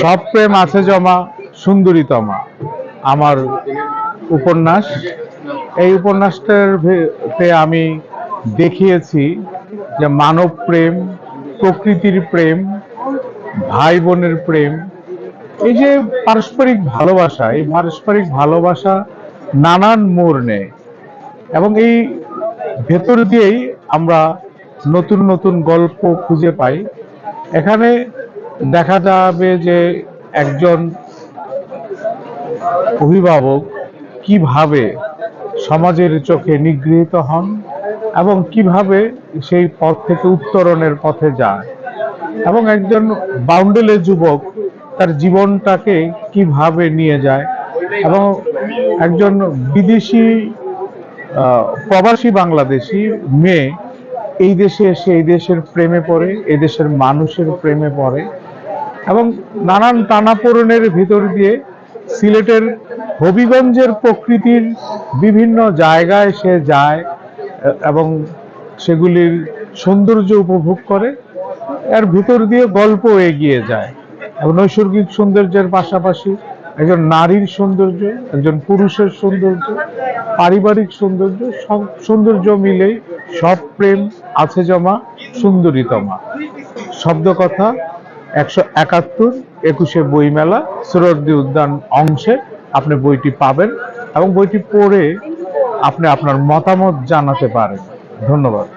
সব প্রেম আছে জমা সুন্দরীতমা আমার উপন্যাস। এই উপন্যাসটাতে আমি দেখিয়েছি যে মানব প্রেম, প্রকৃতির প্রেম, ভাই বোনের প্রেম, এই যে পারস্পরিক ভালোবাসা, এই পারস্পরিক ভালোবাসা নানান মোড় নেয় এবং এই ভেতর দিয়েই আমরা নতুন নতুন গল্প খুঁজে পাই। এখানে দেখা যাবে যে একজন অভিভাবক কিভাবে সমাজের চোখে নিগৃহীত হন এবং কিভাবে সেই পথ থেকে উত্তরণের পথে যায়, এবং একজন বাউন্ডেলে যুবক তার জীবনটাকে কিভাবে নিয়ে যায়, এবং একজন বিদেশি প্রবাসী বাংলাদেশি মেয়ে এই দেশে এসে এই দেশের প্রেমে পড়ে, এই দেশের মানুষের প্রেমে পড়ে, এবং নানান টানাপোড়েনের ভিতর দিয়ে সিলেটের হবিগঞ্জের প্রকৃতির বিভিন্ন জায়গায় সে যায় এবং সেগুলির সৌন্দর্য উপভোগ করে। এর ভিতর দিয়ে গল্প এগিয়ে যায় এবং নৈসর্গিক সৌন্দর্যের পাশাপাশি একজন নারীর সৌন্দর্য, একজন পুরুষের সৌন্দর্য, পারিবারিক সৌন্দর্য, সব সৌন্দর্য মিলেই সব প্রেম আছে জমা সুন্দরীতমা। শব্দকথা 171 21শে বইমেলা সোহরাওয়ার্দী উদ্যান অংশে আপনি বইটি পাবেন এবং বইটি পড়ে আপনি আপনার মতামত জানাতে পারেন। ধন্যবাদ।